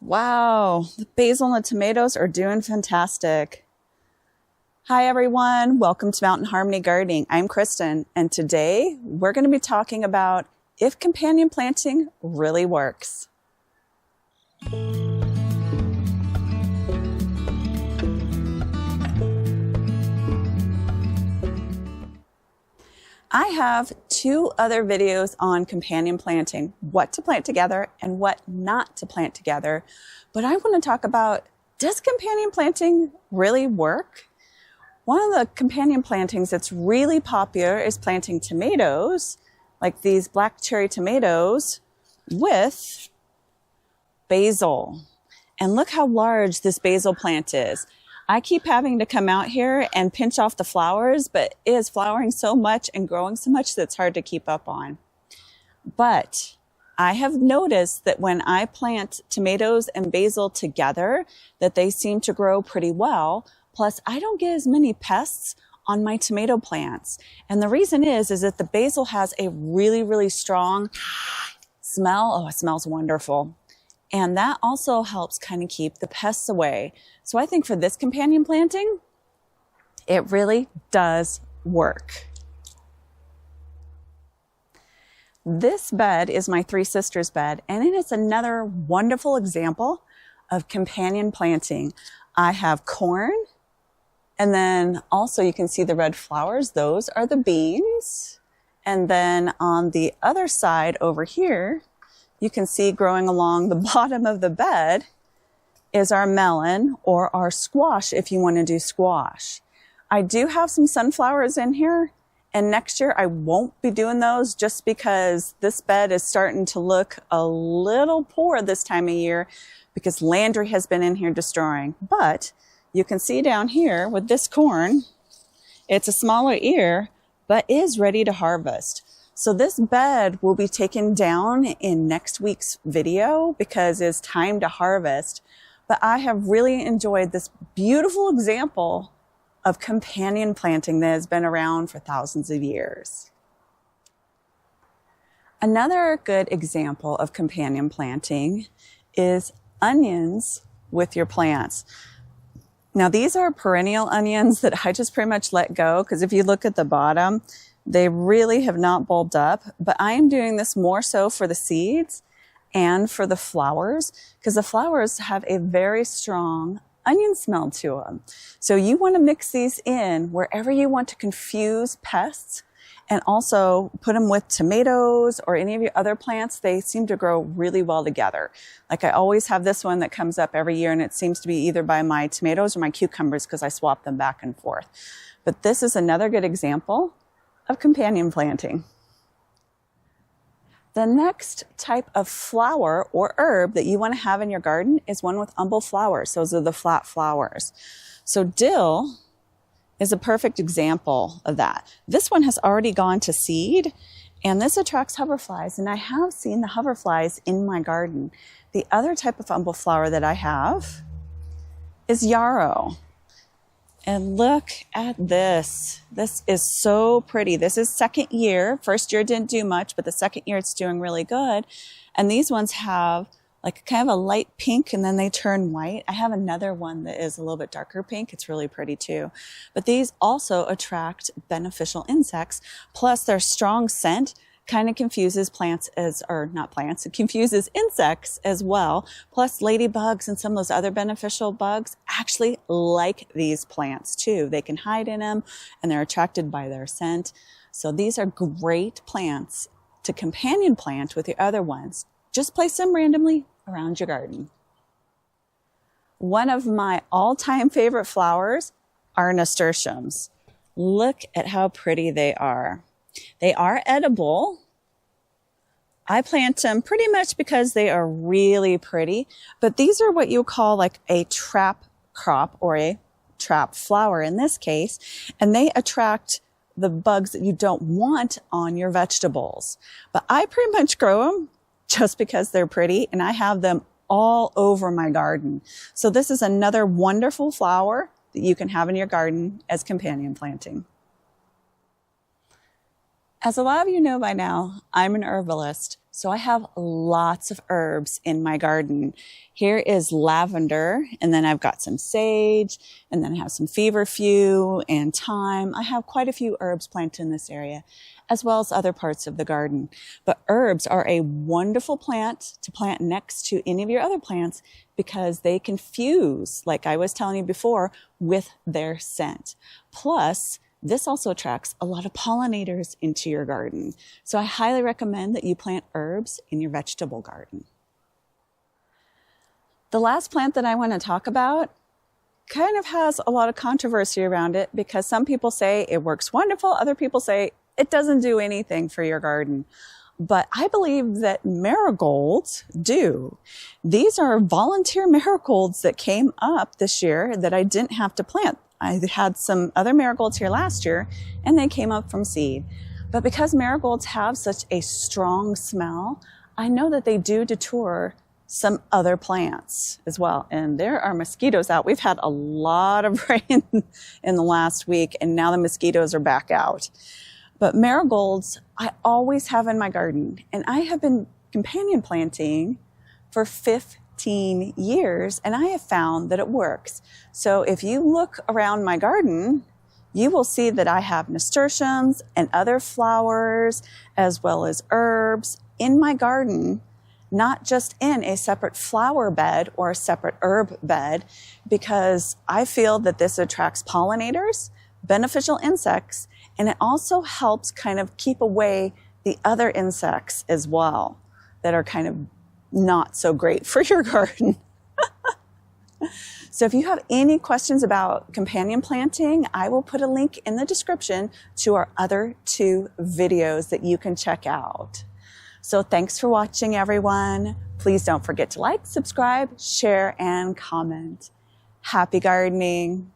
Wow, the basil and the tomatoes are doing fantastic. Hi everyone, welcome to Mountain Harmony Gardening. I'm Kristen, and today we're going to be talking about if companion planting really works. I have two other videos on companion planting, what to plant together and what not to plant together. But I want to talk about, does companion planting really work? One of the companion plantings that's really popular is planting tomatoes, like these black cherry tomatoes, with basil. And look how large this basil plant is. I keep having to come out here and pinch off the flowers, but it is flowering so much and growing so much that it's hard to keep up on. But I have noticed that when I plant tomatoes and basil together, that they seem to grow pretty well. Plus, I don't get as many pests on my tomato plants. And the reason is that the basil has a really, really strong smell. Oh, it smells wonderful. And that also helps kind of keep the pests away. So I think for this companion planting, it really does work. This bed is my Three Sisters bed, and it is another wonderful example of companion planting. I have corn, and then also you can see the red flowers. Those are the beans. And then on the other side over here, you can see growing along the bottom of the bed is our melon or our squash if you want to do squash. I do have some sunflowers in here, and next year I won't be doing those just because this bed is starting to look a little poor this time of year because Landry has been in here destroying. But you can see down here with this corn, it's a smaller ear, but is ready to harvest. So this bed will be taken down in next week's video because it's time to harvest. But I have really enjoyed this beautiful example of companion planting that has been around for thousands of years. Another good example of companion planting is onions with your plants. Now these are perennial onions that I just pretty much let go because if you look at the bottom, they really have not bulbed up, but I am doing this more so for the seeds and for the flowers because the flowers have a very strong onion smell to them. So you want to mix these in wherever you want to confuse pests and also put them with tomatoes or any of your other plants. They seem to grow really well together. Like I always have this one that comes up every year and it seems to be either by my tomatoes or my cucumbers because I swap them back and forth. But this is another good example of companion planting. The next type of flower or herb that you want to have in your garden is one with umbel flowers. Those are the flat flowers. So dill is a perfect example of that. This one has already gone to seed, and this attracts hoverflies, and I have seen the hoverflies in my garden. The other type of umbel flower that I have is yarrow. And look at this. This is so pretty. This is second year. First year didn't do much, but the second year it's doing really good. And these ones have like kind of a light pink and then they turn white. I have another one that is a little bit darker pink. It's really pretty too. But these also attract beneficial insects. Plus their strong scent kind of confuses plants or not plants, it confuses insects as well. Plus ladybugs and some of those other beneficial bugs actually like these plants too. They can hide in them and they're attracted by their scent. So these are great plants to companion plant with the other ones. Just place them randomly around your garden. One of my all-time favorite flowers are nasturtiums. Look at how pretty they are. They are edible. I plant them pretty much because they are really pretty, but these are what you call like a trap crop or a trap flower in this case, and they attract the bugs that you don't want on your vegetables. But I pretty much grow them just because they're pretty, and I have them all over my garden. So this is another wonderful flower that you can have in your garden as companion planting. As a lot of you know by now, I'm an herbalist, so I have lots of herbs in my garden. Here is lavender, and then I've got some sage, and then I have some feverfew and thyme. I have quite a few herbs planted in this area, as well as other parts of the garden. But herbs are a wonderful plant to plant next to any of your other plants because they can fuse, like I was telling you before, with their scent. Plus, this also attracts a lot of pollinators into your garden. So I highly recommend that you plant herbs in your vegetable garden. The last plant that I want to talk about kind of has a lot of controversy around it because some people say it works wonderful. Other people say it doesn't do anything for your garden. But I believe that marigolds do. These are volunteer marigolds that came up this year that I didn't have to plant. I had some other marigolds here last year and they came up from seed. But because marigolds have such a strong smell, I know that they do deter some other plants as well. And there are mosquitoes out. We've had a lot of rain in the last week and now the mosquitoes are back out. But marigolds, I always have in my garden and I have been companion planting for 15 years and I have found that it works. So if you look around my garden, you will see that I have nasturtiums and other flowers as well as herbs in my garden, not just in a separate flower bed or a separate herb bed, because I feel that this attracts pollinators, beneficial insects, and it also helps kind of keep away the other insects as well that are kind of not so great for your garden. So if you have any questions about companion planting, I will put a link in the description to our other 2 videos that you can check out. So thanks for watching, everyone. Please don't forget to like, subscribe, share, and comment. Happy gardening.